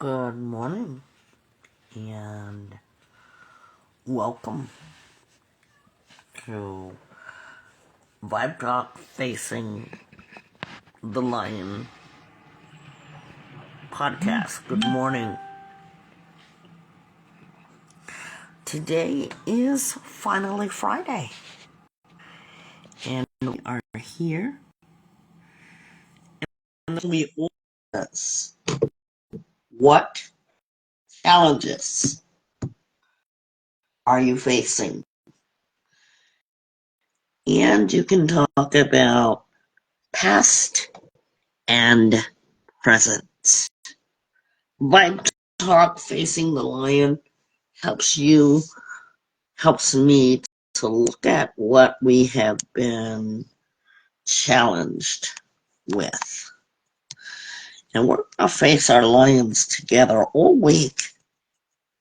Good morning and welcome to Vibe Talk Facing the Lion podcast. Good morning. Today is finally Friday and we are here and we ask what challenges are you facing? And you can talk about past and present. Vibe Talk Facing the Lion helps me to look at what we have been challenged with. And we're going to face our lions together all week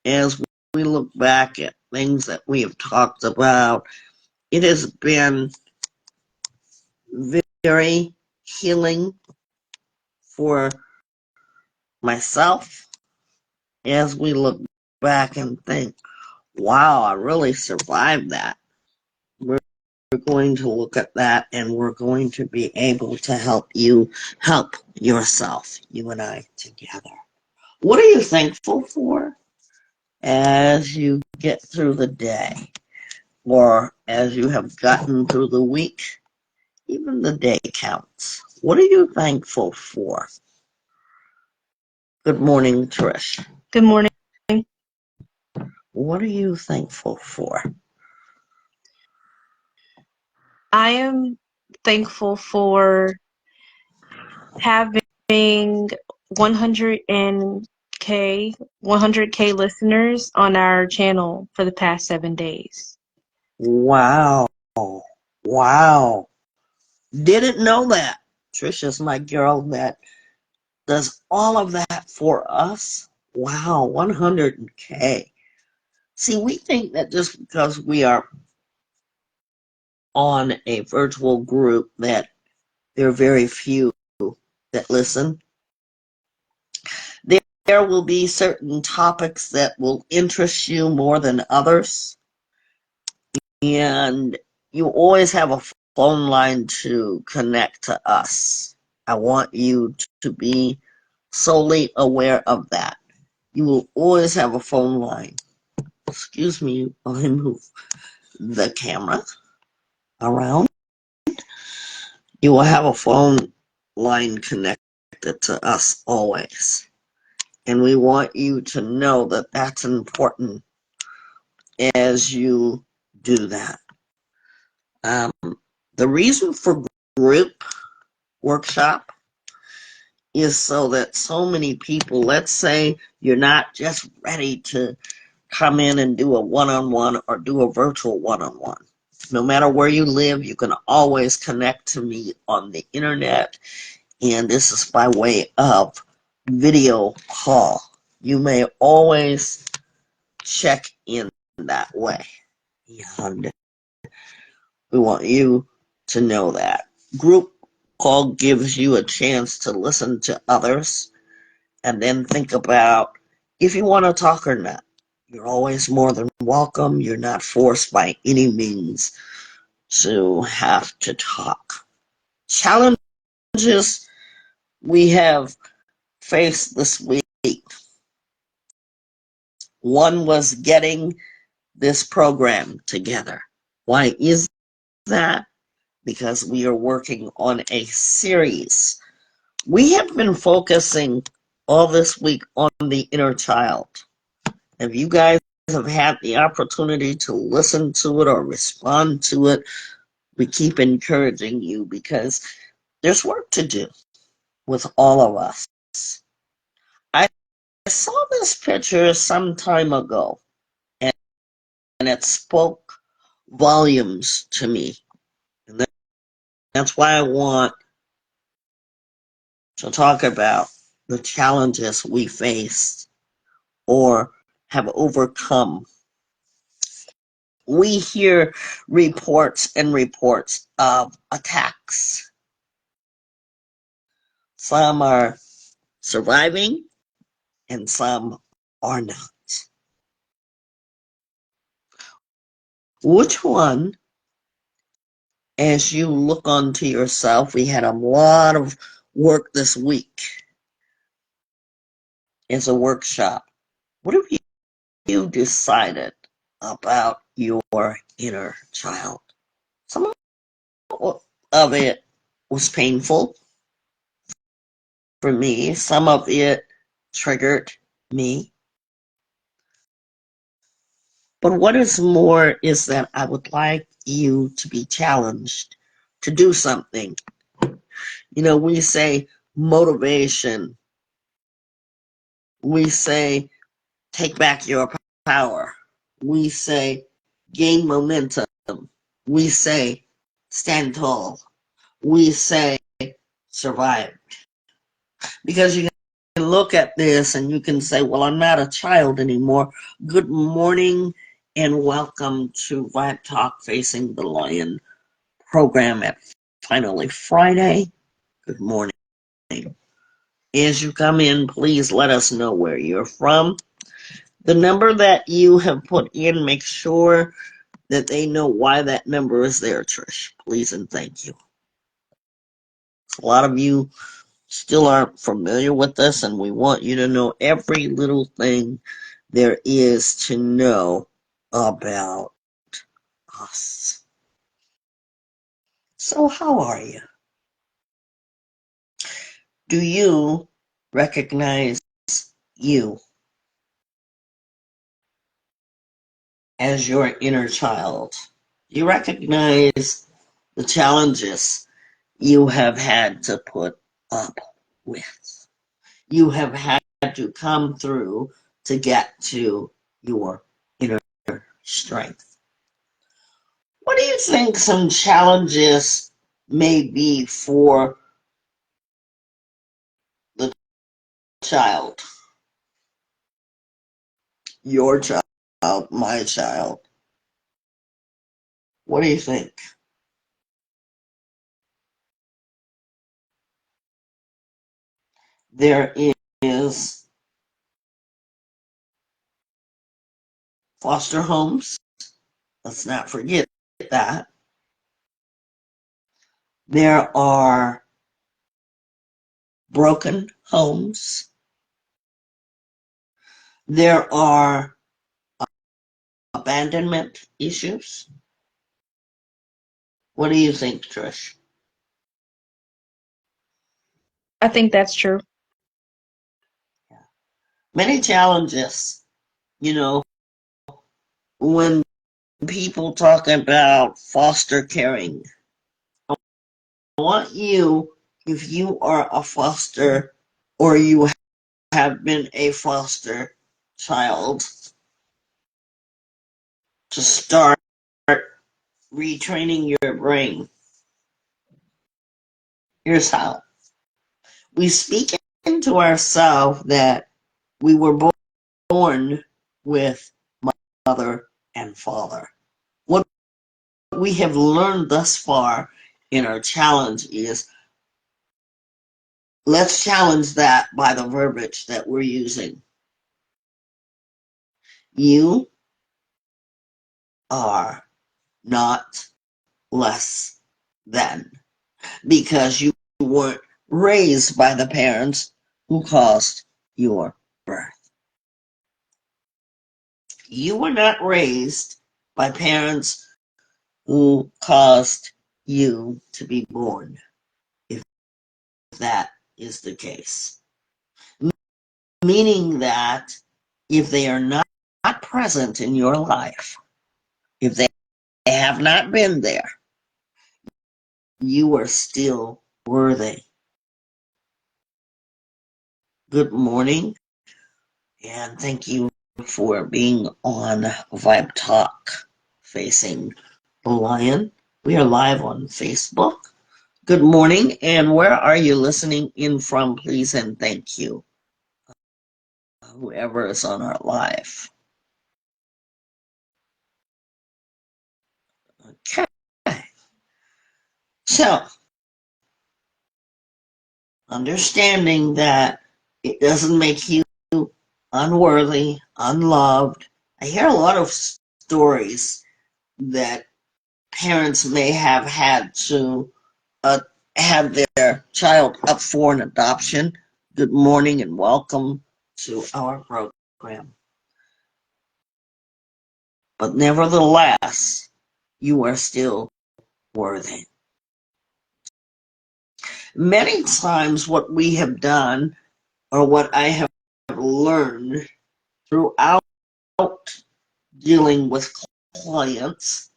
as we look back at things that we have talked about. It has been very healing for myself as we look back and think, wow, I really survived that. We're going to look at that and we're going to be able to help you help yourself, you and I together. What are you thankful for as you get through the day or as you have gotten through the week? Even the day counts. What are you thankful for? Good morning, Trish. Good morning. What are you thankful for? I am thankful for having 100K listeners on our channel for the past 7 days. Wow. Wow. Didn't know that. Trisha's my girl that does all of that for us. Wow, 100K. See, we think that just because we are on a virtual group that there are very few that listen. There will be certain topics that will interest you more than others. And you always have a phone line to connect to us. I want you to be solely aware of that. You will always have a phone line. Excuse me while I move the camera around. You will have a phone line connected to us always. And we want you to know that that's important as you do that. The reason for group workshop is so that so many people, let's say you're not just ready to come in and do a one-on-one or do a virtual one-on-one. No matter where you live, you can always connect to me on the internet, and this is by way of video call. You may always check in that way. And we want you to know that. Group call gives you a chance to listen to others and then think about if you want to talk or not. You're always more than welcome. You're not forced by any means to have to talk. Challenges we have faced this week. One was getting this program together. Why is that? Because we are working on a series. We have been focusing all this week on the inner child. If you guys have had the opportunity to listen to it or respond to it, we keep encouraging you because there's work to do with all of us. I saw this picture some time ago and it spoke volumes to me. And that's why I want to talk about the challenges we faced or have overcome. We hear reports and reports of attacks. Some are surviving, and some are not. Which one, as you look onto yourself, we had a lot of work this week as a workshop. What have you decided about your inner child? Some of it was painful for me. Some of it triggered me. But what is more is that I would like you to be challenged to do something. We say motivation. We say take back your power. We say gain momentum. We say stand tall. We say survive. Because you can look at this and you can say, well, I'm not a child anymore. Good morning and welcome to Vibe Talk Facing the Lion program at Finally Friday. Good morning. As you come in, please let us know where you're from. The number that you have put in, make sure that they know why that number is there, Trish. Please and thank you. A lot of you still aren't familiar with this, and we want you to know every little thing there is to know about us. So how are you? Do you recognize you as your inner child? Do you recognize the challenges you have had to put up with? You have had to come through to get to your inner strength. What do you think some challenges may be for the child? Your child, my child. What do you think? There is foster homes. Let's not forget that. There are broken homes. There are abandonment issues. What do you think, Trish? I think that's true. Many challenges, you know, when people talk about foster caring. I want you, if you are a foster or you have been a foster child, to start retraining your brain. Here's how. We speak into ourselves that we were born with mother and father. What we have learned thus far in our challenge is let's challenge that by the verbiage that we're using. You are not less than because you weren't raised by the parents who caused your birth. You were not raised by parents who caused you to be born, if that is the case. Meaning that if they are not present in your life, if they have not been there, you are still worthy. Good morning, and thank you for being on Vibe Talk Facing the Lion. We are live on Facebook. Good morning, and where are you listening in from, please, and thank you, whoever is on our live. Okay. So, understanding that it doesn't make you unworthy, unloved. I hear a lot of stories that parents may have had to have their child up for an adoption. Good morning and welcome to our program. But nevertheless, you are still worthy. Many times what we have done, or what I have learned throughout dealing with clients,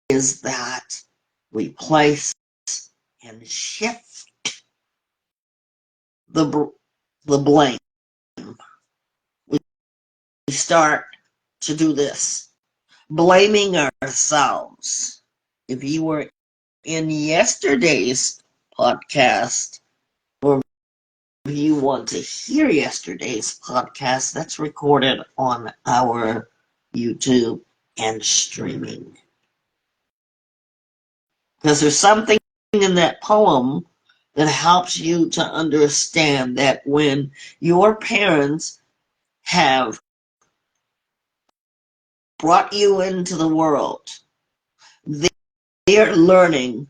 is that we place and shift the blame. We start to do this, blaming ourselves. If you were in yesterday's podcast, or if you want to hear yesterday's podcast, that's recorded on our YouTube and streaming. Because there's something in that poem that helps you to understand that when your parents have brought you into the world, they're learning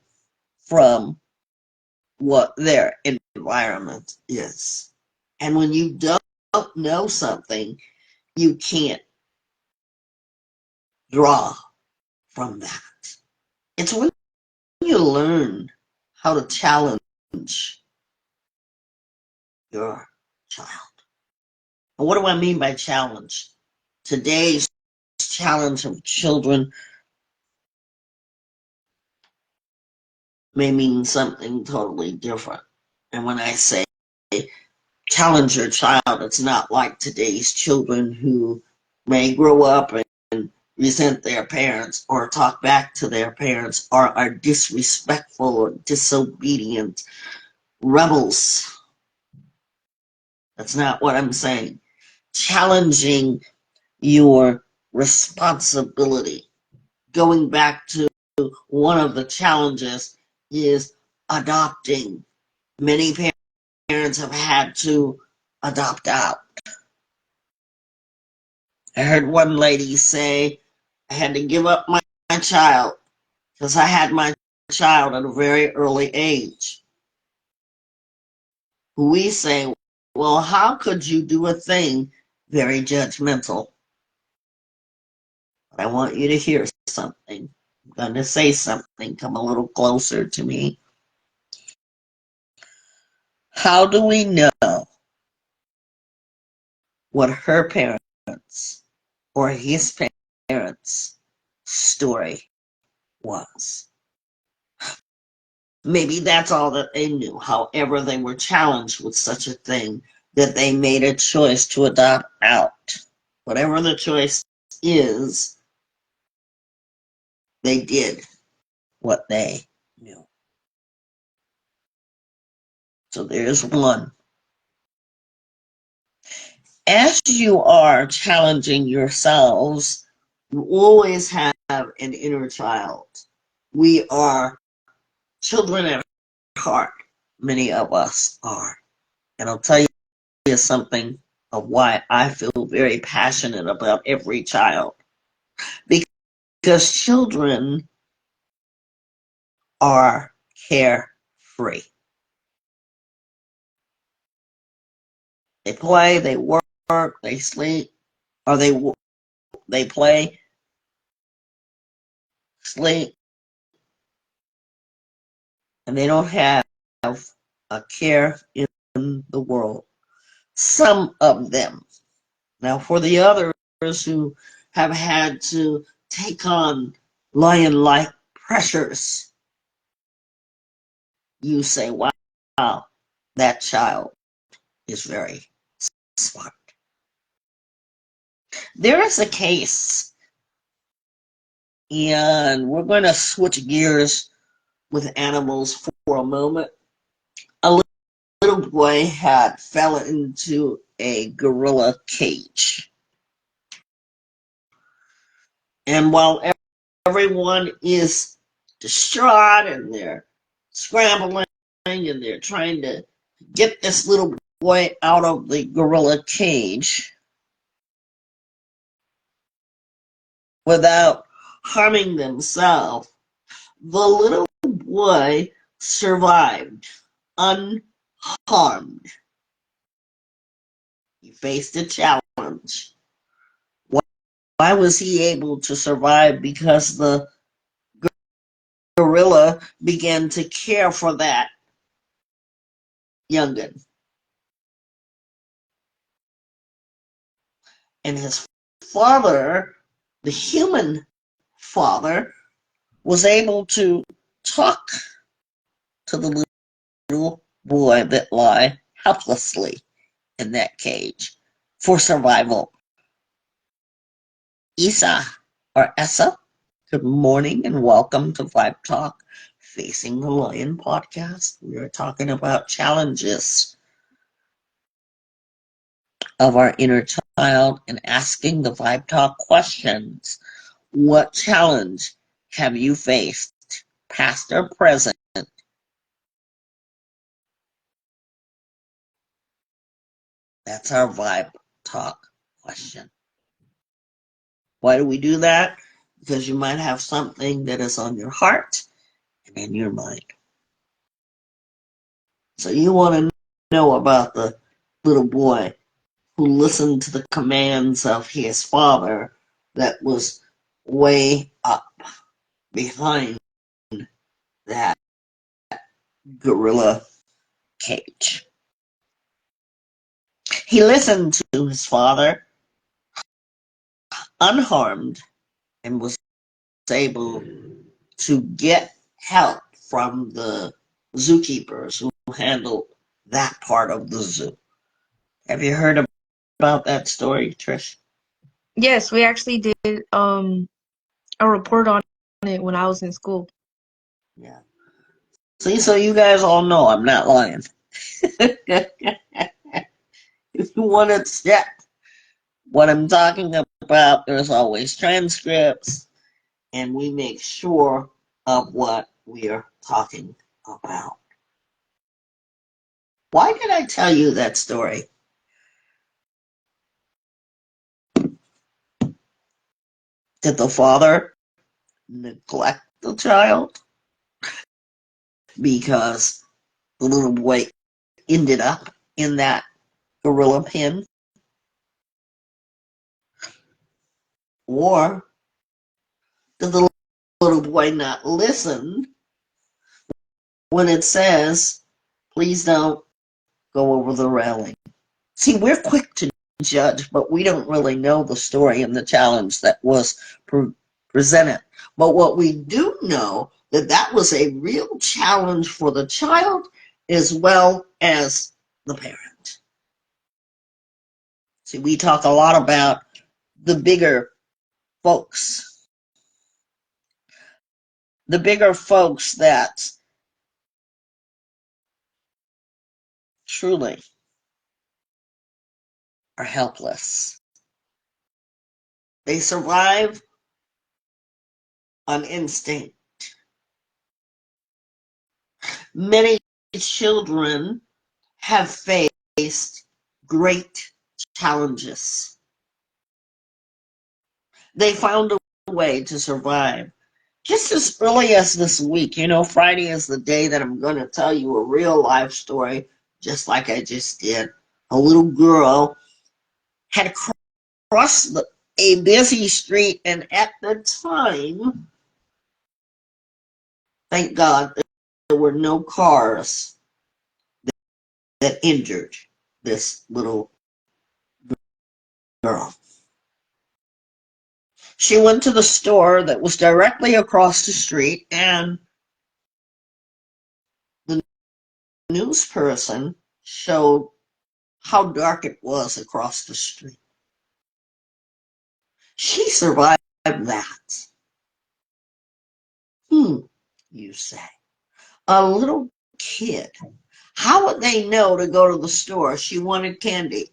from what their environment is. And when you don't know something, you can't draw from that. It's when you learn how to challenge your child. And what do I mean by challenge? Today's challenge of children may mean something totally different. And when I say challenge your child, it's not like today's children who may grow up and resent their parents or talk back to their parents or are disrespectful or disobedient rebels. That's not what I'm saying. Challenging your responsibility. Going back to one of the challenges is adopting. Many parents have had to adopt out. I heard one lady say, I had to give up my child because I had my child at a very early age. We say, well, how could you do a thing very judgmental? But I want you to hear something. I'm going to say something. Come a little closer to me. How do we know what her parents or his parents' story was? Maybe that's all that they knew. However, they were challenged with such a thing that they made a choice to adopt out. Whatever the choice is, they did what they knew. So there's one. As you are challenging yourselves, you always have an inner child. We are children at heart. Many of us are. And I'll tell you something of why I feel very passionate about every child. Because children are carefree. They play, they work, they sleep, or they play, sleep, and they don't have a care in the world. Some of them. Now, for the others who have had to take on lion-like pressures, you say, wow, that child is very smart. There is a case, and we're going to switch gears with animals for a moment. A little boy had fell into a gorilla cage. And while everyone is distraught and they're scrambling and they're trying to get this little boy out of the gorilla cage without harming themselves, the little boy survived unharmed. He faced a challenge. Why was he able to survive? Because the gorilla began to care for that youngin. And his father, the human father, was able to talk to the little boy that lay helplessly in that cage for survival. Isa or Essa, good morning and welcome to Vibe Talk Facing the Lion podcast. We are talking about challenges of our inner child and asking the Vibe Talk questions. What challenge have you faced, past or present? That's our Vibe Talk question. Why do we do that? Because you might have something that is on your heart and in your mind. So you want to know about the little boy who listened to the commands of his father that was way up behind that gorilla cage. He listened to his father unharmed and was able to get help from the zookeepers who handled that part of the zoo. Have you heard about that story, Trish? Yes, we actually did a report on it when I was in school. Yeah. See, so you guys all know I'm not lying. If you want to check what I'm talking about, there's always transcripts, and we make sure of what we are talking about. Why did I tell you that story? Did the father neglect the child because the little boy ended up in that gorilla pen? Or did the little boy not listen when it says, please don't go over the railing? See, we're quick to judge, but we don't really know the story and the challenge that was presented. But what we do know that was a real challenge for the child as well as the parent. See, we talk a lot about the bigger folks. The bigger folks that truly are helpless. They survive on instinct. Many children have faced great challenges. They found a way to survive. Just as early as this week, Friday is the day that I'm going to tell you a real life story, just like I just did. A little girl had crossed a busy street, and at the time, thank God, there were no cars that injured this little girl. She went to the store that was directly across the street, and the news person showed how dark it was across the street. She survived that. You say. A little kid. How would they know to go to the store? She wanted candy.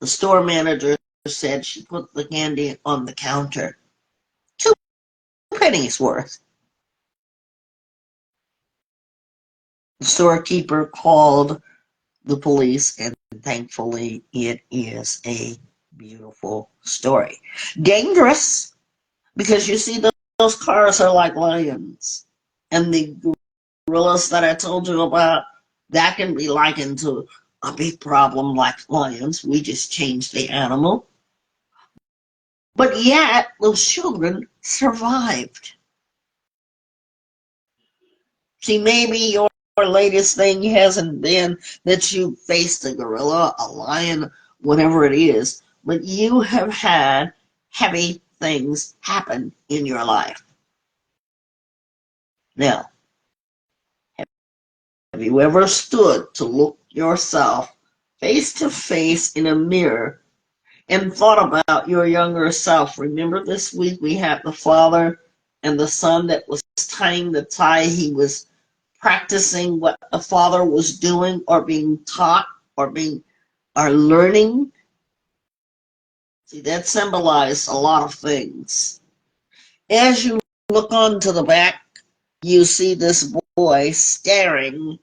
The store manager said she put the candy on the counter. 2 pennies worth. The storekeeper called the police, and thankfully it is a beautiful story. Dangerous, because you see those cars are like lions. And the gorillas that I told you about, that can be likened to a big problem like lions. We just changed the animal. But yet, those children survived. See, maybe your latest thing hasn't been that you faced a gorilla, a lion, whatever it is, but you have had heavy things happen in your life. Now, have you ever stood to look yourself face to face in a mirror and thought about your younger self? Remember this week we had the father and the son that was tying the tie. He was practicing what the father was doing or being taught or learning. See, that symbolized a lot of things. As you look onto the back, you see this boy staring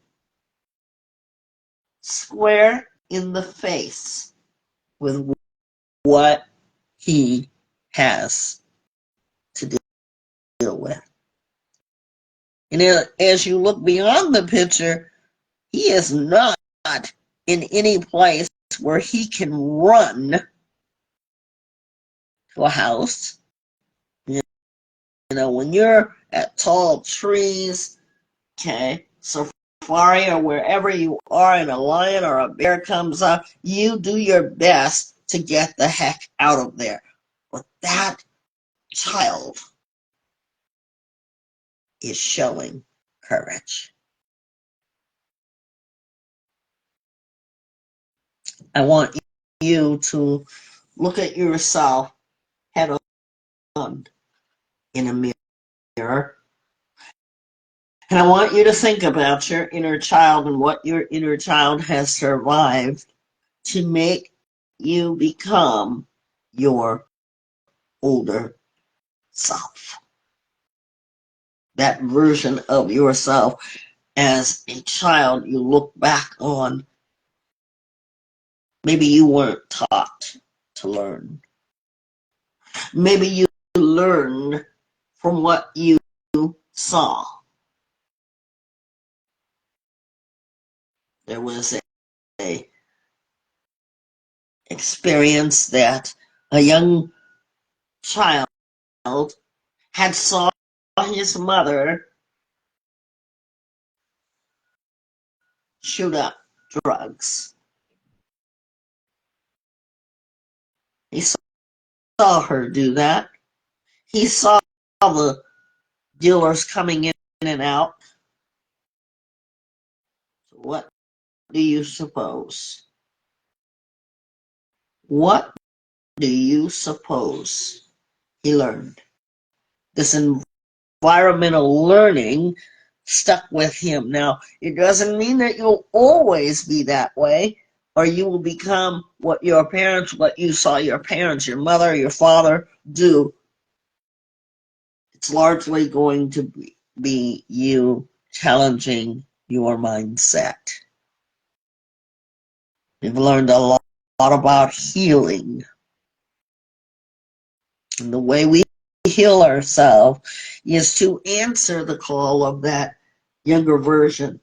square in the face with what he has to deal with. And as you look beyond the picture, he is not in any place where he can run to a house. You know, when you're at tall trees, okay, safari or wherever you are, and a lion or a bear comes up, you do your best to get the heck out of there. But that child is showing courage. I want you to look at yourself head on in a mirror. And I want you to think about your inner child and what your inner child has survived to make you become your older self. That version of yourself as a child you look back on. Maybe you weren't taught to learn. Maybe you learned from what you saw. There was a experience that a young child had saw his mother shoot up drugs. He saw her do that. He saw the dealers coming in and out. What do you suppose? What do you suppose he learned? This environmental learning stuck with him. Now, it doesn't mean that you'll always be that way, or you will become what you saw your parents, your mother, your father do. It's largely going to be you challenging your mindset. We've learned a lot about healing. And the way we heal ourselves is to answer the call of that younger version.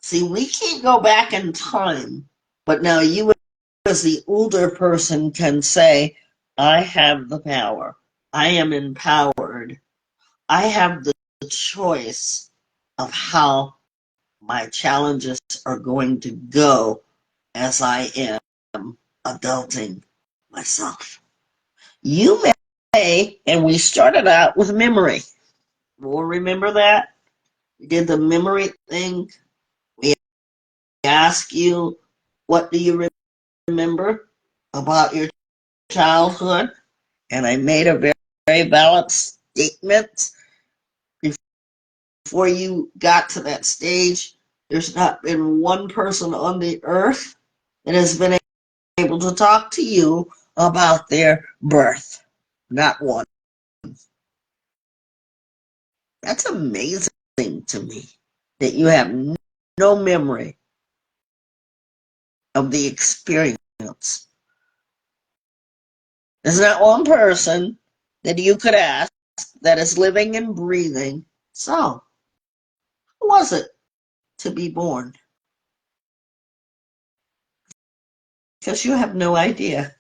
See, we can't go back in time, but now you as the older person can say, I have the power. I am empowered. I have the choice of how my challenges are going to go as I am adulting myself. You may, and we started out with memory. We'll remember that. We did the memory thing. We asked you, what do you remember about your childhood? And I made a very, very valid statement. Before you got to that stage, there's not been one person on the earth that has been able to talk to you about their birth. Not one. That's amazing to me. that you have no memory of the experience. There's not one person that you could ask that is living and breathing. So, how was it to be born? Because you have no idea.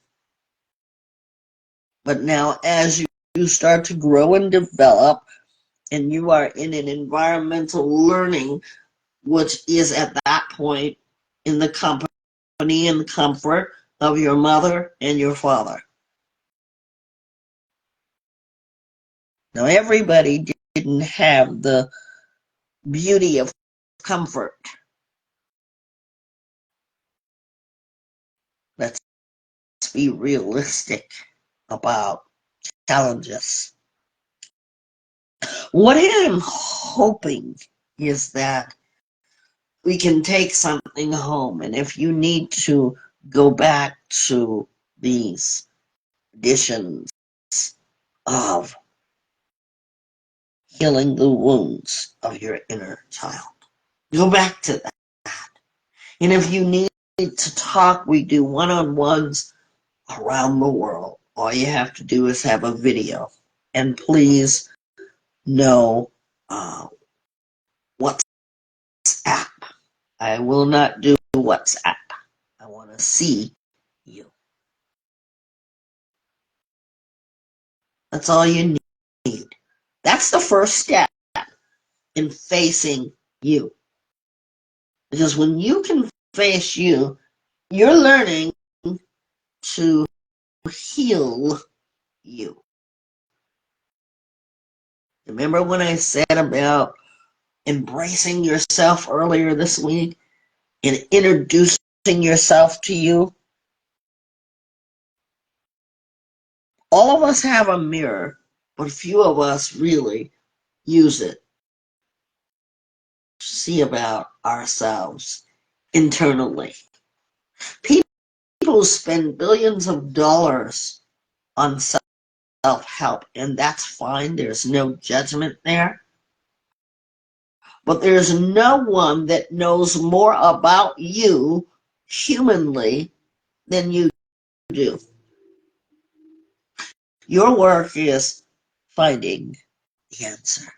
But now, as you start to grow and develop, and you are in an environmental learning, which is at that point in the company and comfort of your mother and your father. Now, everybody didn't have the beauty of comfort. Let's be realistic about challenges. What I'm hoping is that we can take something home, and if you need to go back to these editions of healing the wounds of your inner child, go back to that. And if you need to talk, we do one-on-ones around the world. All you have to do is have a video. And please know WhatsApp. I will not do WhatsApp. I want to see you. That's all you need. That's the first step in facing you. Because when you can face you, you're learning to heal you. Remember when I said about embracing yourself earlier this week and introducing yourself to you? All of us have a mirror, but few of us really use it to see about ourselves internally. People spend billions of dollars on self-help, and that's fine. There's no judgment there. But there's no one that knows more about you humanly than you do. Your work is finding the answer.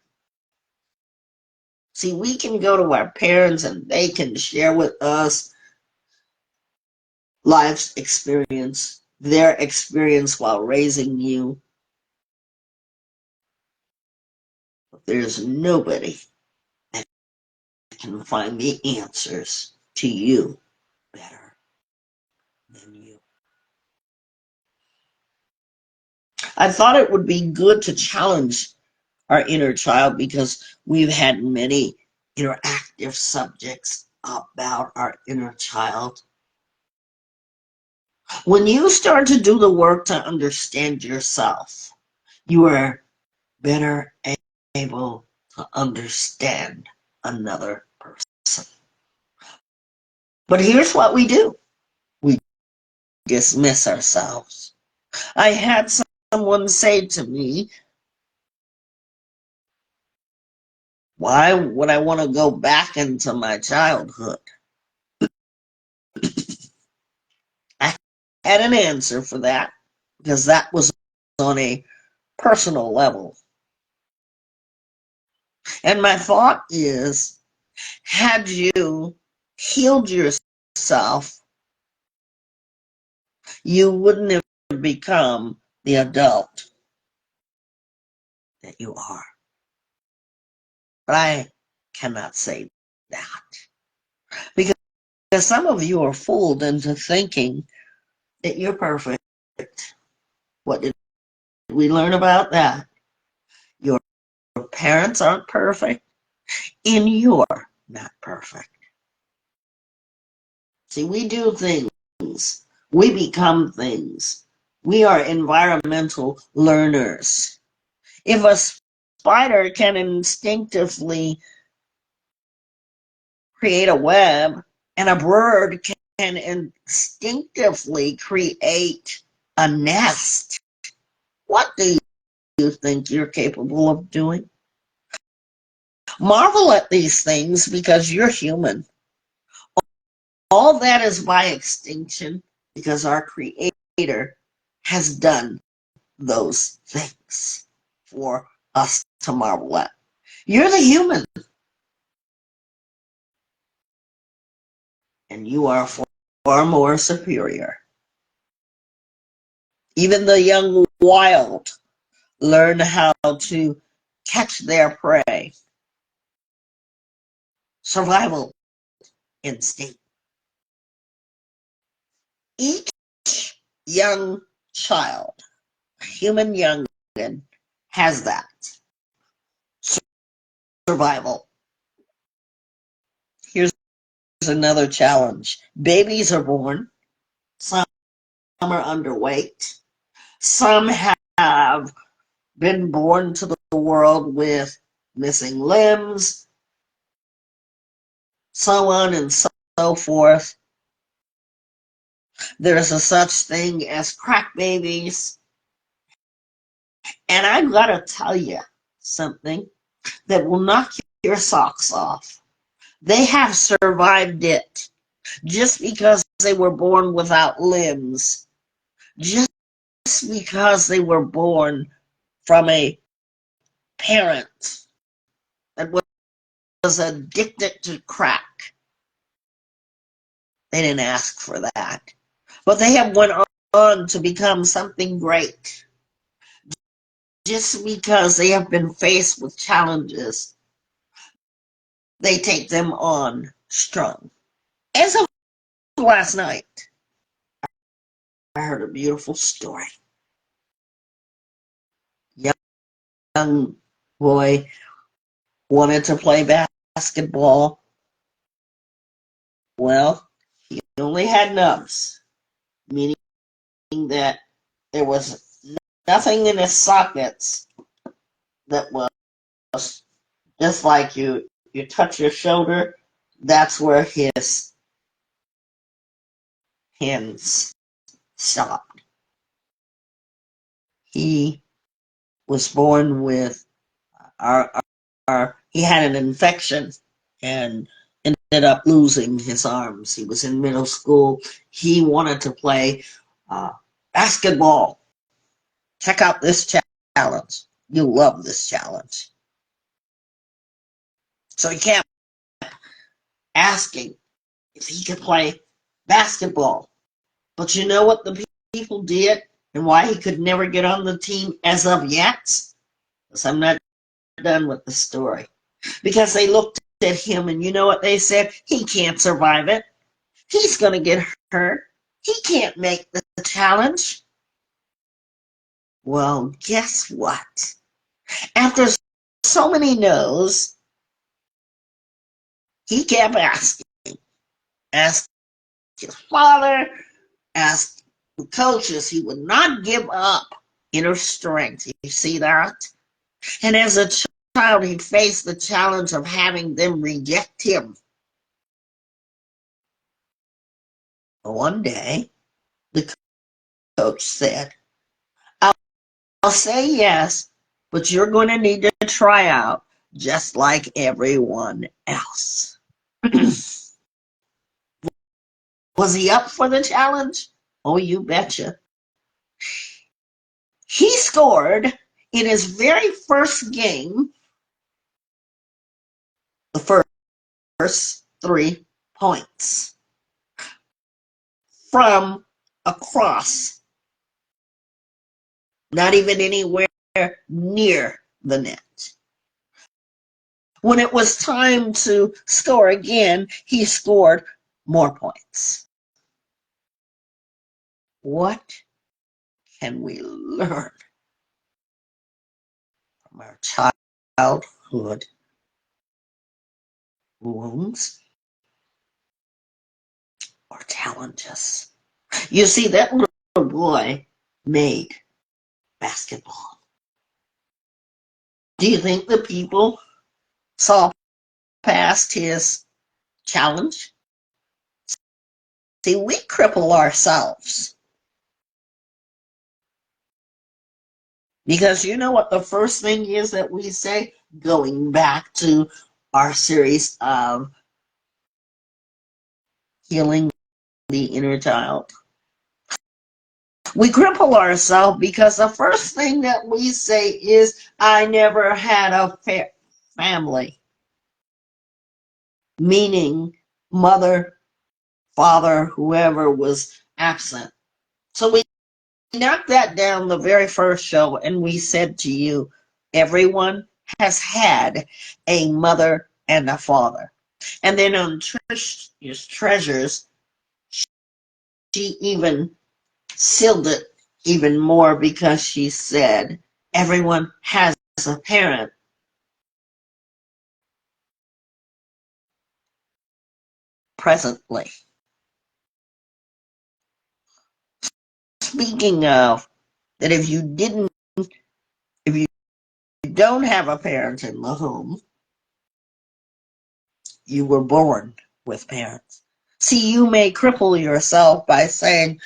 See, we can go to our parents and they can share with us life's experience, their experience while raising you. But there's nobody that can find the answers to you better than you. I thought it would be good to challenge our inner child because we've had many interactive subjects about our inner child. When you start to do the work to understand yourself, you are better able to understand another person. But here's what we do. We dismiss ourselves. I had someone say to me, why would I want to go back into my childhood? I had an answer for that because that was on a personal level. And my thought is, had you healed yourself, you wouldn't have become the adult that you are. But I cannot say that. Because some of you are fooled into thinking that you're perfect. What did we learn about that? Your parents aren't perfect, and you're not perfect. See, we do things. We become things. We are environmental learners. If a spider can instinctively create a web and a bird can instinctively create a nest, what do you think you're capable of doing? Marvel at these things because you're human. All that is by extinction because our Creator has done those things for us to marvel at. You're the human, and you are far more superior. Even the young wild learn how to catch their prey. Survival instinct. Each young child, human youngin, has that. Survival. Here's another challenge. Babies are born. Some are underweight. Some have been born to the world with missing limbs, so on and so forth. There's a such thing as crack babies. And I've got to tell you something that will knock your socks off. They have survived it just because they were born without limbs, just because they were born from a parent that was addicted to crack. They didn't ask for that. But they have went on to become something great just because they have been faced with challenges. They take them on strong. As of last night, I heard a beautiful story. Young boy wanted to play basketball. Well, he only had nubs, meaning that there was nothing in his sockets that was just like you touch your shoulder, that's where his hands stopped. He was born with he had an infection and ended up losing his arms. He was in middle school. He wanted to play basketball. Check out this challenge. You'll love this challenge. So he kept asking if he could play basketball. But you know what the people did and why he could never get on the team as of yet? Because I'm not done with the story. Because they looked at him and you know what they said? He can't survive it. He's going to get hurt. He can't make the challenge. Well, guess what? After so many no's, he kept asking. Asked his father, asked the coaches. He would not give up inner strength. You see that? And as a child, he faced the challenge of having them reject him. One day, the coach said, I'll say yes, but you're going to need to try out just like everyone else. Was he up for the challenge? Oh, you betcha. He scored in his very first game the first 3 points from across, not even anywhere near the net. When it was time to score again, he scored more points. What can we learn from our childhood wounds or challenges? You see, that little boy made basketball. Do you think the people saw past his challenge? See, we cripple ourselves. Because you know what the first thing is that we say? Going back to our series of healing the inner child. We cripple ourselves because the first thing that we say is, I never had a family, meaning mother, father, whoever was absent. So we knocked that down the very first show, and we said to you, everyone has had a mother and a father. And then on Trish's Treasures, she even sealed it even more because she said, everyone has a parent presently. Speaking of, that if you don't have a parent in the home, you were born with parents. See, you may cripple yourself by saying,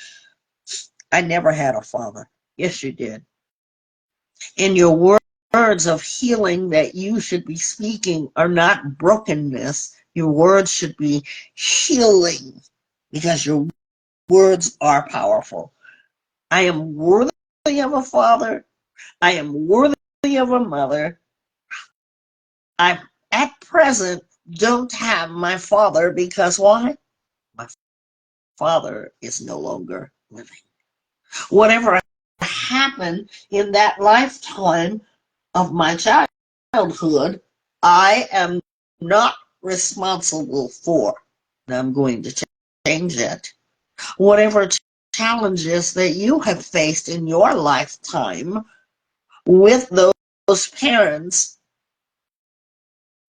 I never had a father. Yes, you did. And your words of healing that you should be speaking are not brokenness. Your words should be healing because your words are powerful. I am worthy of a father. I am worthy of a mother. I, at present, don't have my father because why? My father is no longer living. Whatever happened in that lifetime of my childhood, I am not responsible for. And I'm going to change that. Whatever challenges that you have faced in your lifetime with those parents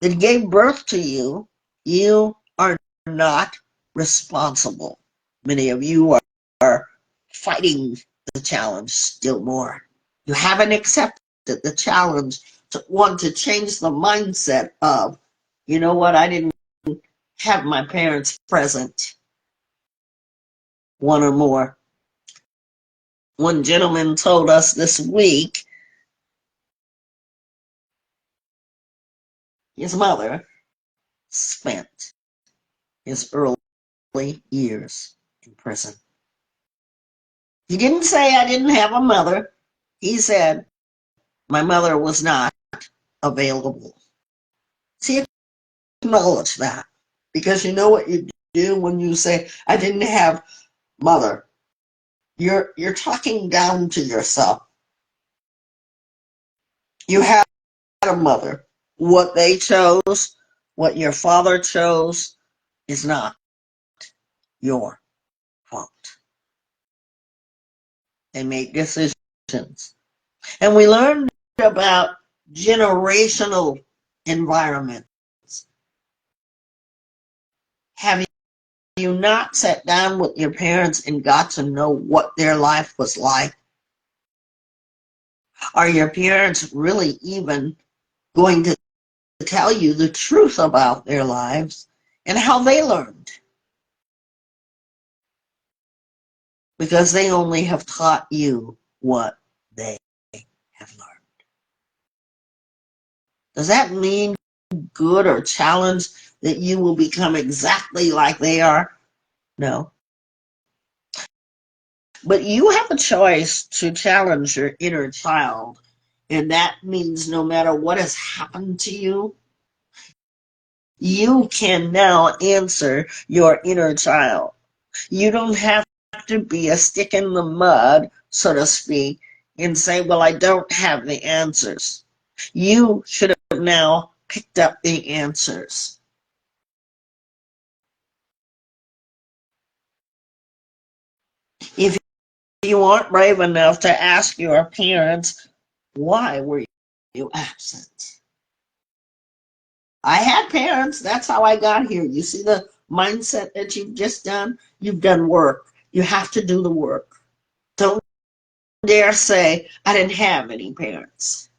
that gave birth to you, you are not responsible. Many of you are fighting the challenge still more. You haven't accepted the challenge to want to change the mindset of, you know what, I didn't have my parents present, one or more. One gentleman told us this week his mother spent his early years in prison. He didn't say I didn't have a mother. He said my mother was not available. See, acknowledge that. Because you know what you do when you say, I didn't have mother. You're talking down to yourself. You had a mother. What they chose, what your father chose, is not your fault. They make decisions. And we learned about generational environments. Have you not sat down with your parents and got to know what their life was like? Are your parents really even going to tell you the truth about their lives and how they learned? Because they only have taught you what they have learned. Does that mean good or challenge that you will become exactly like they are? No. But you have a choice to challenge your inner child. And that means no matter what has happened to you, you can now answer your inner child. You don't have to be a stick in the mud, so to speak, and say, well, I don't have the answers. You should have now picked up the answers. If you aren't brave enough to ask your parents, why were you absent? I had parents. That's how I got here. You see the mindset that you've just done? You've done work. You have to do the work. Don't dare say, I didn't have any parents.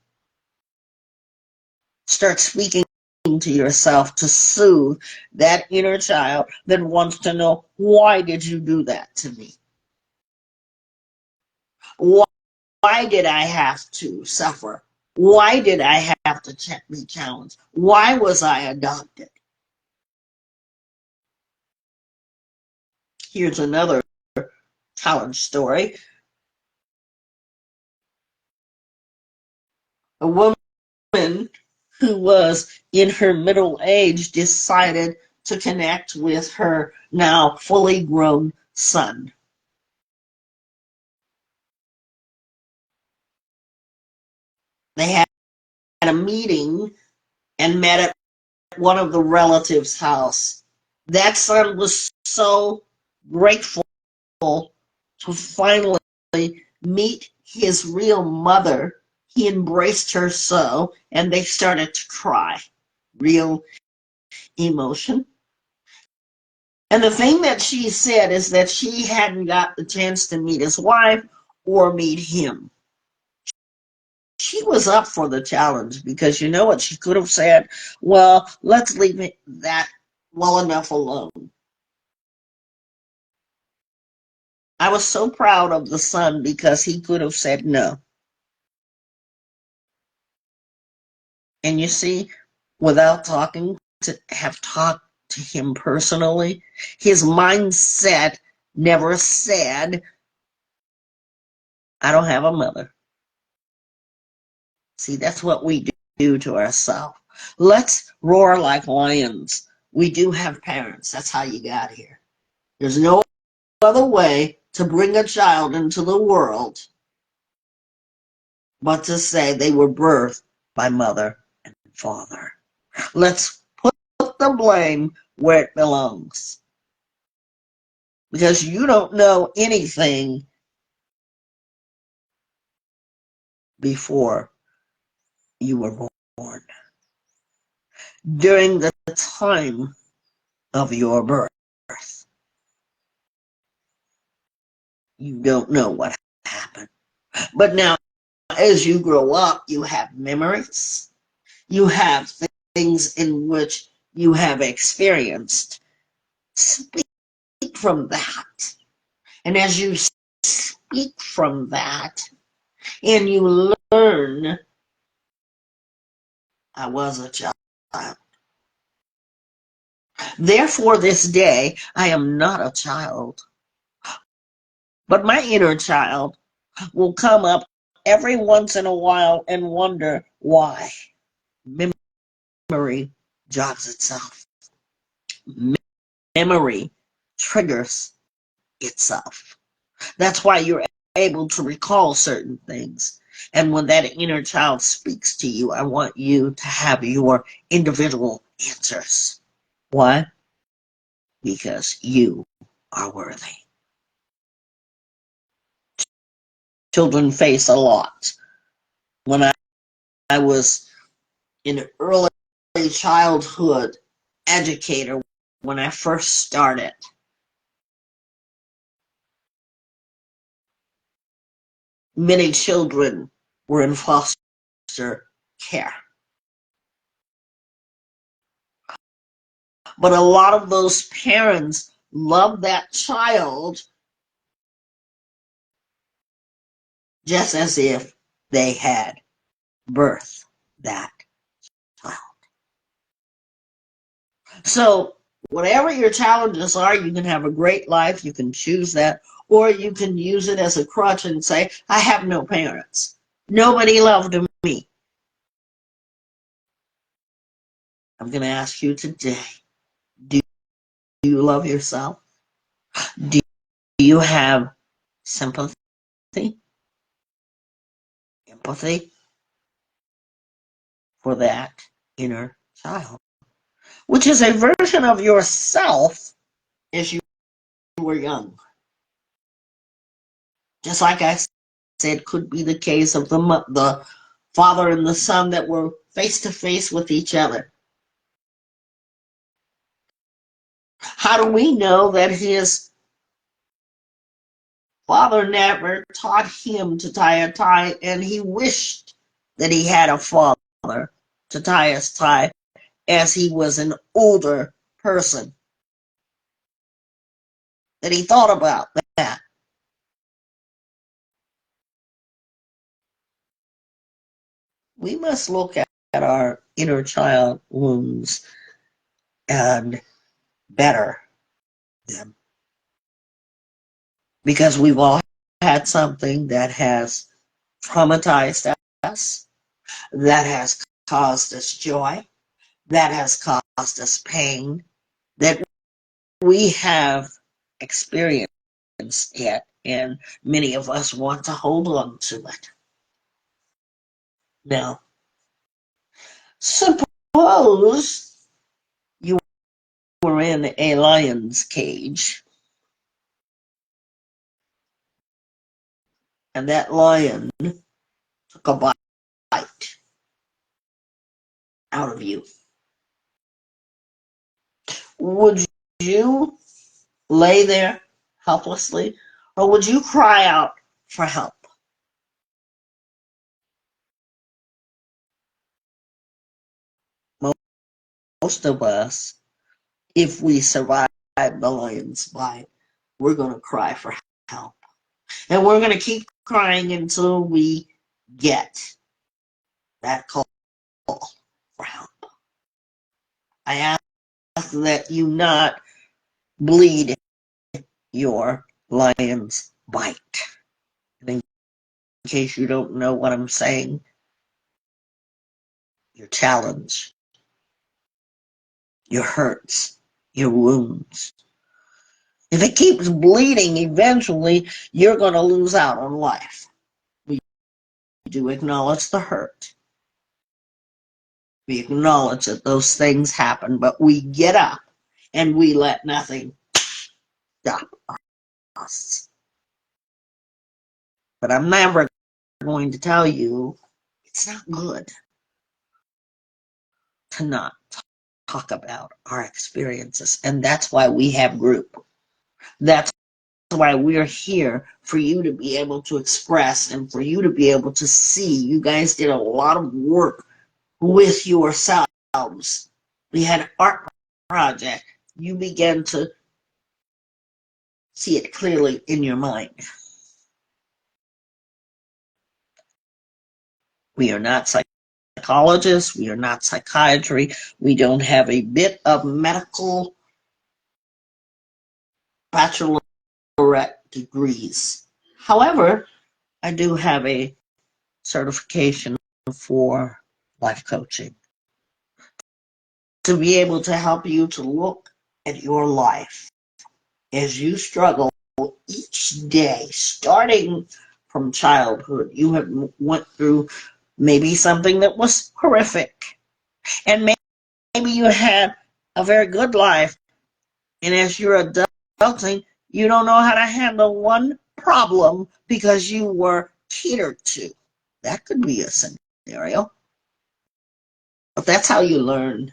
Start speaking to yourself to soothe that inner child that wants to know, why did you do that to me? Why did I have to suffer? Why did I have to be challenged? Why was I adopted? Here's another challenge story. A woman who was in her middle age decided to connect with her now fully grown son. They had a meeting and met at one of the relatives' house. That son was so grateful to finally meet his real mother. He embraced her so, and they started to cry. Real emotion. And the thing that she said is that she hadn't got the chance to meet his wife or meet him. She was up for the challenge because you know what she could have said? Well, let's leave that well enough alone. I was so proud of the son because he could have said no. And you see, without have talked to him personally, his mindset never said, I don't have a mother. See, that's what we do to ourselves. Let's roar like lions. We do have parents. That's how you got here. There's no other way to bring a child into the world but to say they were birthed by mother and father. Let's put the blame where it belongs. Because you don't know anything before you were born. During the time of your birth, you don't know what happened. But now, as you grow up, you have memories. You have things in which you have experienced. Speak from that. And as you speak from that, and you learn, I was a child. Therefore, this day, I am not a child. But my inner child will come up every once in a while and wonder why. Memory jogs itself. Memory triggers itself. That's why you're able to recall certain things. And when that inner child speaks to you, I want you to have your individual answers. Why? Because you are worthy. Children face a lot. When I was in early childhood educator, when I first started, many children were in foster care. But a lot of those parents loved that child just as if they had birthed that child. So whatever your challenges are, you can have a great life, you can choose that, or you can use it as a crutch and say, I have no parents. Nobody loved me. I'm going to ask you today, do you love yourself? Do you have sympathy, empathy for that inner child, which is a version of yourself as you were young? Just like I said, could be the case of the father and the son that were face to face with each other. How do we know that his father never taught him to tie a tie and he wished that he had a father to tie his tie as he was an older person? That he thought about that. we must look at our inner child wounds and better them, because we've all had something that has traumatized us, that has caused us joy, that has caused us pain, that we have experienced it, and many of us want to hold on to it. Now, suppose you were in a lion's cage, and that lion took a bite out of you. Would you lay there helplessly, or would you cry out for help? Most of us, if we survive the lion's bite, we're going to cry for help. And we're going to keep crying until we get that call for help. I ask that you not bleed your lion's bite. And in case you don't know what I'm saying, your challenge, your hurts, your wounds. If it keeps bleeding, eventually you're going to lose out on life. We do acknowledge the hurt. We acknowledge that those things happen, but we get up and we let nothing stop us. But I'm never going to tell you it's not good to not talk about our experiences. And that's why we have group. That's why we're here, for you to be able to express and for you to be able to see. You guys did a lot of work with yourselves. We had an art project. You began to see it clearly in your mind. We are not psychologists. We are not psychiatry. We don't have a bit of medical bachelorette degrees. However, I do have a certification for life coaching to be able to help you to look at your life as you struggle each day, starting from childhood. You have went through maybe something that was horrific, and maybe you had a very good life, and as you're adulting, you don't know how to handle one problem because you were catered to. That could be a scenario. But that's how you learn.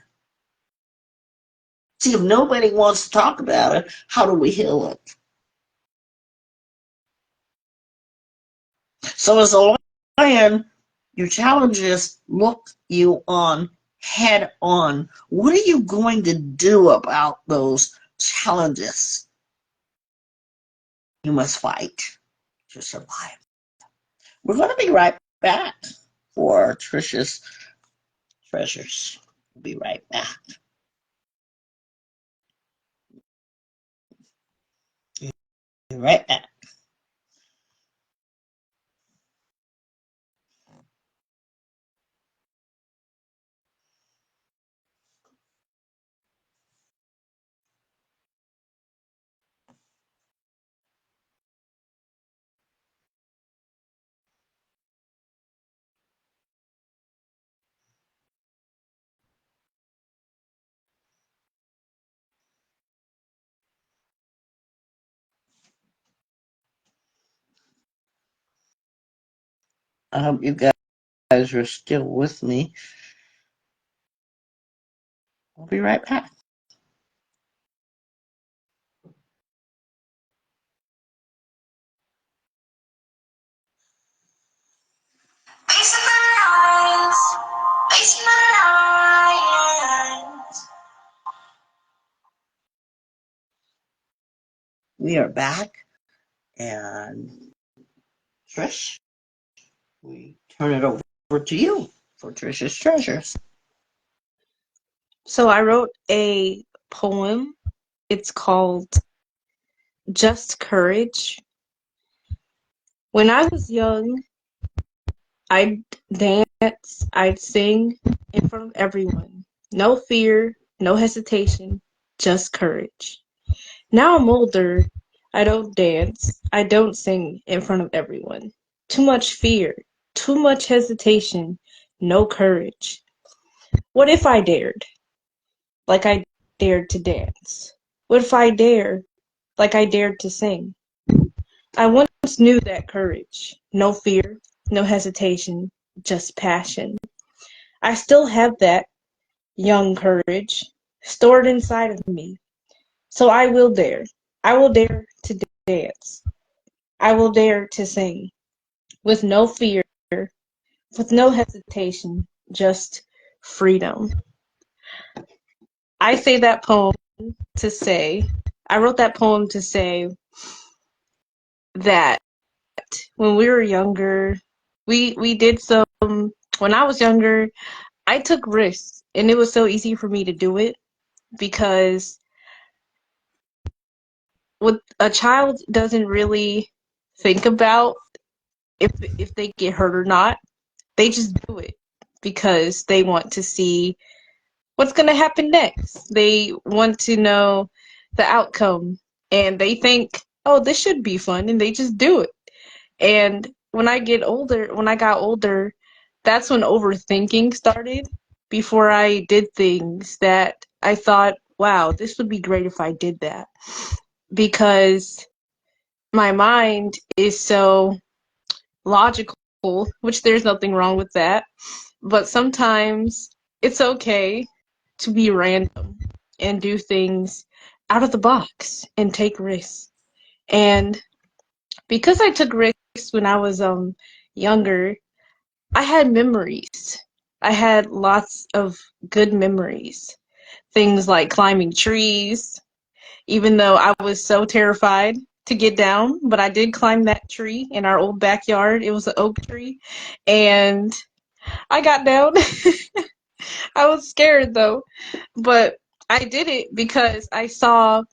See, if nobody wants to talk about it, how do we heal it? So as a lion, your challenges look you on head on. What are you going to do about those challenges? You must fight to survive. We're going to be right back for Trisha's treasures. We'll be right back. Be right back. I hope you guys are still with me. We'll be right back. We are back, and Trish, we turn it over to you. for Trisha's Treasures. So I wrote a poem. It's called Just Courage. When I was young, I'd dance, I'd sing in front of everyone. No fear, no hesitation, just courage. Now I'm older, I don't dance, I don't sing in front of everyone. Too much fear, too much hesitation, no courage. What if I dared? Like I dared to dance? What if I dare? Like I dared to sing? I once knew that courage. No fear, no hesitation, just passion. I still have that young courage stored inside of me. So I will dare. I will dare to dance. I will dare to sing with no fear, with no hesitation, just freedom. I say that poem to say, I wrote that poem to say that when we were younger, we did some, when I was younger, I took risks and it was so easy for me to do it because what a child doesn't really think about if they get hurt or not. They just do it because they want to see what's going to happen next. They want to know the outcome and they think, "Oh, this should be fun," and they just do it. And when I got older, that's when overthinking started. Before I did things that I thought, wow, this would be great if I did that. Because my mind is so logical, which there's nothing wrong with that. But sometimes it's okay to be random and do things out of the box and take risks. And because I took risks when I was younger, I had memories. I had lots of good memories. Things like climbing trees, even though I was so terrified to get down, but I did climb that tree in our old backyard. It was an oak tree, and I got down. I was scared though, but I did it because I saw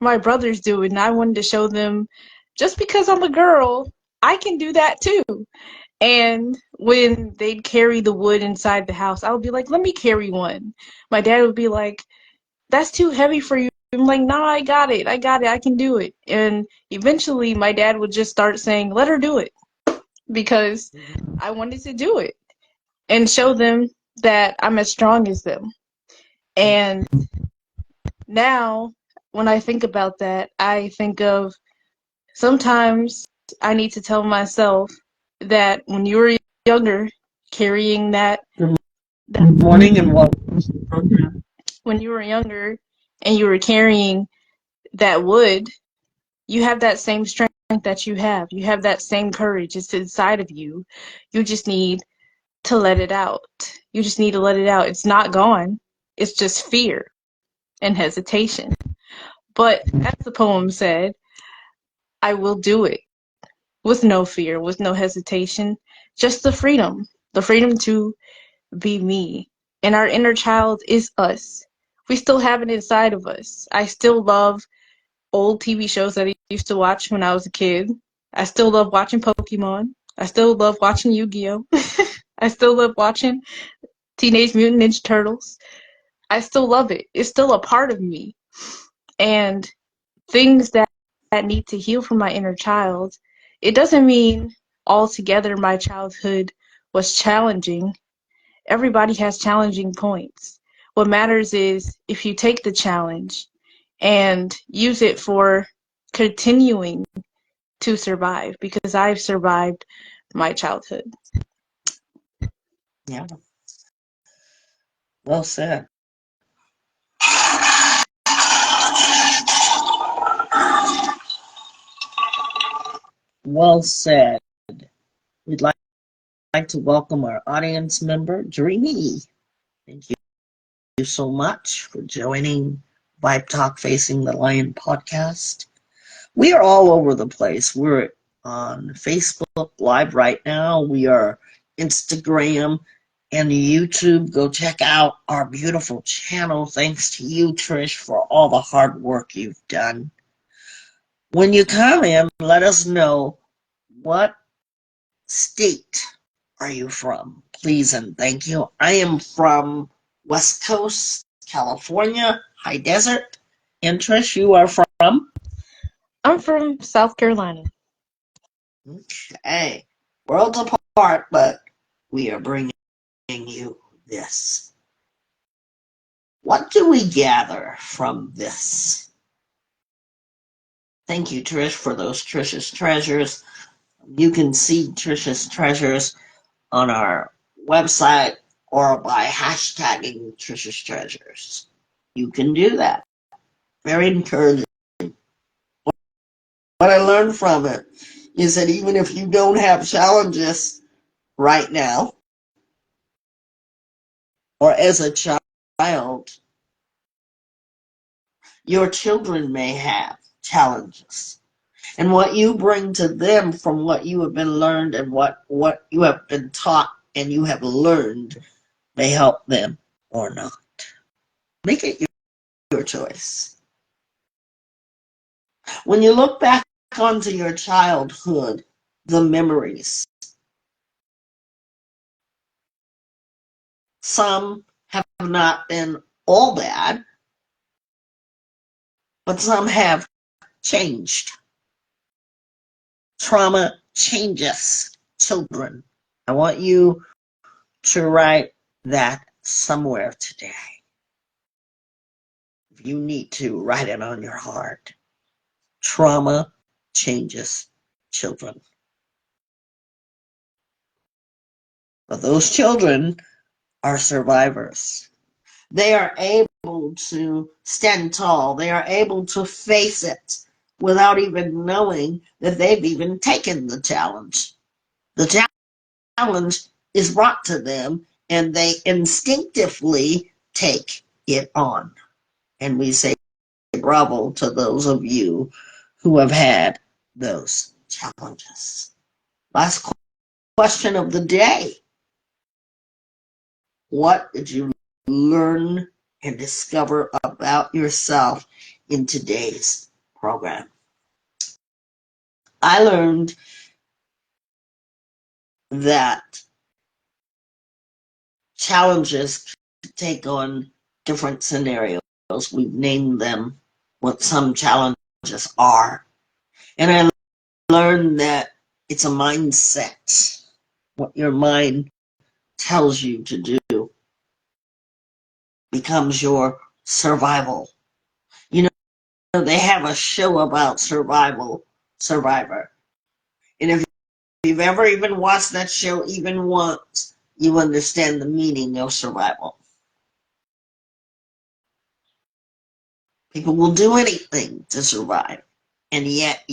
my brothers do it, and I wanted to show them just because I'm a girl, I can do that too. And when they'd carry the wood inside the house, I would be like, let me carry one. My dad would be like, that's too heavy for you. I'm like, no, I got it. I can do it. And eventually my dad would just start saying, let her do it because I wanted to do it and show them that I'm as strong as them. And now when I think about that, I think of sometimes I need to tell myself that when you were younger, carrying that Morning and welcome to the program. when you were younger and you were carrying that wood, you have that same strength that you have. You have that same courage. It's inside of you. You just need to let it out. You just need to let it out. It's not gone. It's just fear and hesitation. But as the poem said, I will do it with no fear, with no hesitation, just the freedom to be me. And our inner child is us. We still have it inside of us. I still love old TV shows that I used to watch when I was a kid. I still love watching Pokemon. I still love watching Yu-Gi-Oh! I still love watching Teenage Mutant Ninja Turtles. I still love it. It's still a part of me. And things that need to heal from my inner child, it doesn't mean altogether my childhood was challenging. Everybody has challenging points. What matters is if you take the challenge and use it for continuing to survive, because I've survived my childhood. Yeah, well said. Well said. We'd like to welcome our audience member, Dreamy. Thank you so much for joining Vibe Talk Facing the Lion podcast. We are all over the place. We're on Facebook Live right now. We are Instagram and YouTube. Go check out our beautiful channel. Thanks to you, Trish, for all the hard work you've done. When you come in, let us know what state are you from, please and thank you. I am from West Coast, California, high desert. And Trish, you are from? I'm from South Carolina. Okay. Worlds apart, but we are bringing you this. What do we gather from this? Thank you, Trish, for those Trish's treasures. You can see Trish's treasures on our website or by hashtagging Trish's treasures. You can do that. Very encouraging. What I learned from it is that even if you don't have challenges right now, or as a child, your children may have challenges. And what you bring to them from what you have been learned and what you have been taught and you have learned may help them or not. Make it your choice. When you look back onto your childhood, the memories, some have not been all bad, but some have changed. Trauma changes children. I want you to write that somewhere today. If you need to, write it on your heart. Trauma changes children. But those children are survivors. They are able to stand tall. They are able to face it without even knowing that they've even taken the challenge. The challenge is brought to them and they instinctively take it on. And we say bravo to those of you who have had those challenges. Last question of the day. What did you learn and discover about yourself in today's program? I learned that challenges take on different scenarios. We've named them what some challenges are. And I learned that it's a mindset. What your mind tells you to do becomes your survival. You know, they have a show about Survivor. And if you've ever even watched that show even once, you understand the meaning of survival. People will do anything to survive. And yet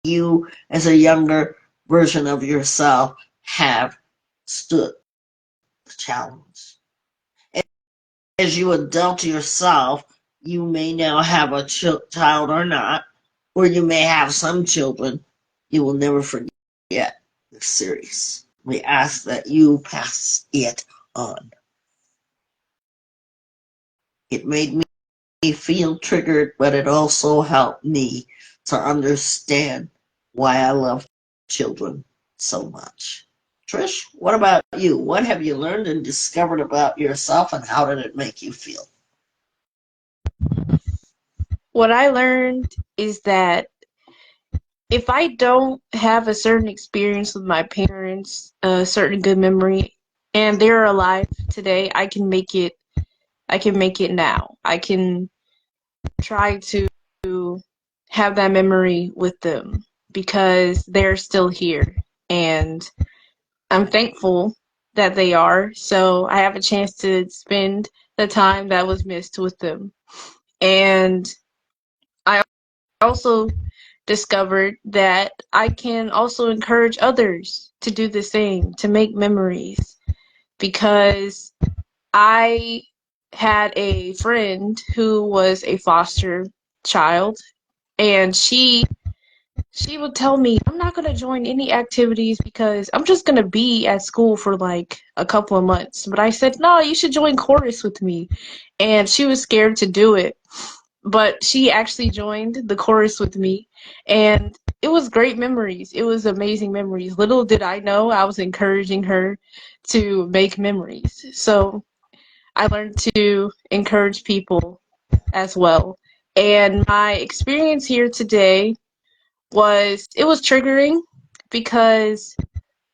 you, as a younger version of yourself, have stood the challenge. As you adult yourself, you may now have a child or not, or you may have some children. You will never forget this series. We ask that you pass it on. It made me feel triggered, but it also helped me to understand why I love children so much. Trish, what about you? What have you learned and discovered about yourself, and how did it make you feel? What I learned is that if I don't have a certain experience with my parents, a certain good memory, and they're alive today, I can make it now. I can try to have that memory with them because they're still here. And I'm thankful that they are. So I have a chance to spend the time that was missed with them. And I also discovered that I can also encourage others to do the same, to make memories, because I had a friend who was a foster child, and she she would tell me, I'm not going to join any activities because I'm just going to be at school for like a couple of months. But I said, no, you should join chorus with me. And she was scared to do it. But she actually joined the chorus with me. And it was great memories. It was amazing memories. Little did I know I was encouraging her to make memories. So I learned to encourage people as well. And my experience here today it was triggering because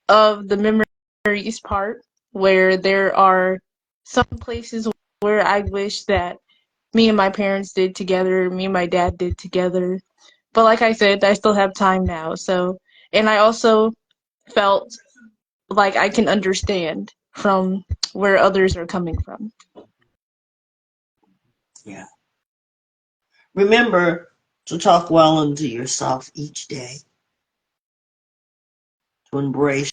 of the memories part where there are some places where I wish that me and my parents did together, me and my dad did together. But like I said, I still have time now. So, and I also felt like I can understand from where others are coming from. Yeah. Remember to talk well into yourself each day, to embrace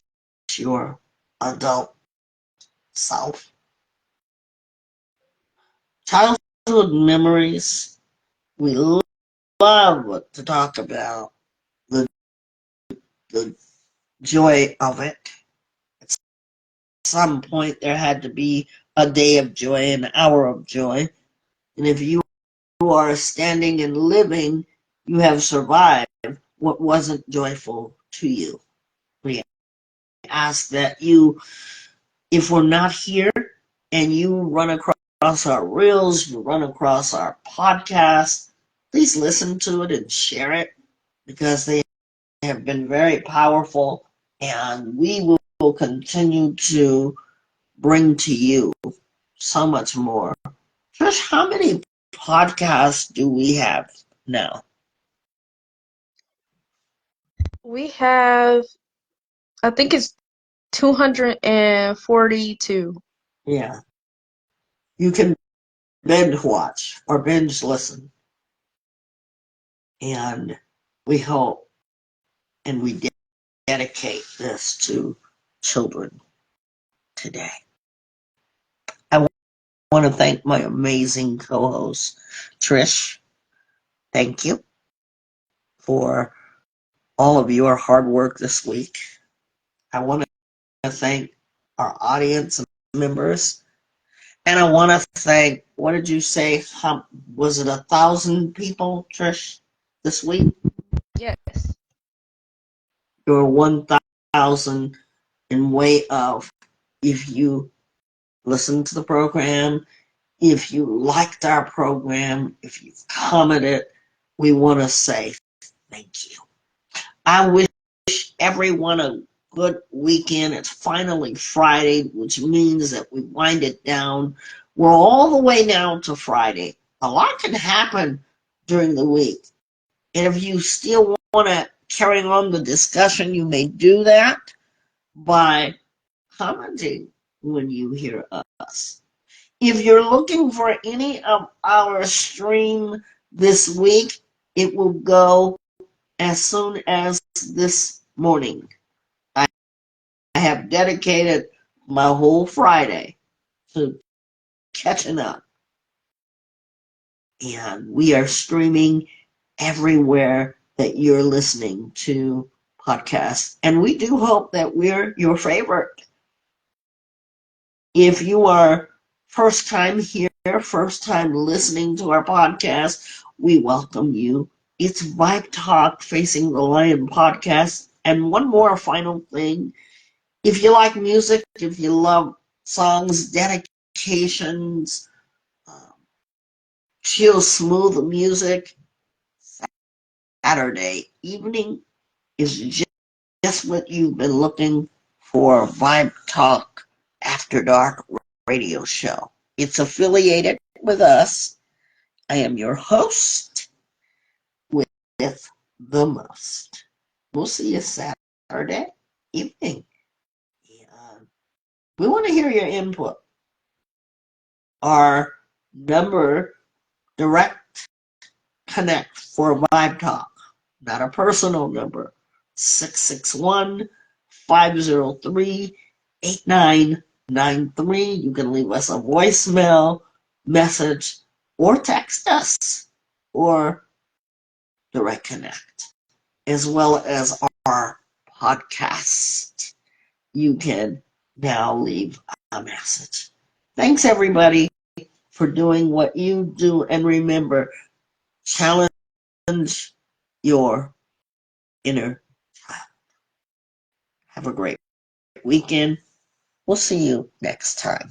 your adult self. Childhood memories, we love to talk about the, the joy of it. At some point, there had to be a day of joy, an hour of joy. And if you are standing and living, you have survived what wasn't joyful to you. We ask that you, if we're not here and you run across our reels, you run across our podcast, please listen to it and share it because they have been very powerful and we will continue to bring to you so much more. Trish, how many podcasts do we have now? We have, I think it's 242. Yeah. You can binge watch or binge listen. And we hope and we dedicate this to children today. I want to thank my amazing co-host, Trish. Thank you for all of your hard work this week. I want to thank our audience members. And I want to thank, what did you say? Was it 1,000 people, Trish, this week? Yes. You're 1,000 in way of, if you listened to the program, if you liked our program, if you've commented, we want to say thank you. I wish everyone a good weekend. It's finally Friday, which means that we wind it down. We're all the way now to Friday. A lot can happen during the week. And if you still want to carry on the discussion, you may do that by commenting when you hear us. If you're looking for any of our stream this week, it will go as soon as this morning. I have dedicated my whole Friday to catching up. And we are streaming everywhere that you're listening to podcasts. And we do hope that we're your favorite. If you are first time here, first time listening to our podcast, we welcome you. It's Vibe Talk Facing the Lion podcast. And one more final thing. If you like music, if you love songs, dedications, chill, smooth music, Saturday evening is just what you've been looking for. Vibe Talk After Dark radio show. It's affiliated with us. I am your host with the most. We'll see you Saturday evening. And we want to hear your input. Our number, direct connect for Vibe Talk, not a personal number, 661-503-8993. You can leave us a voicemail message or text us or direct connect. as well as our podcast, you can now leave a message. Thanks, everybody, for doing what you do. And remember, challenge your inner child. Have a great weekend. We'll see you next time.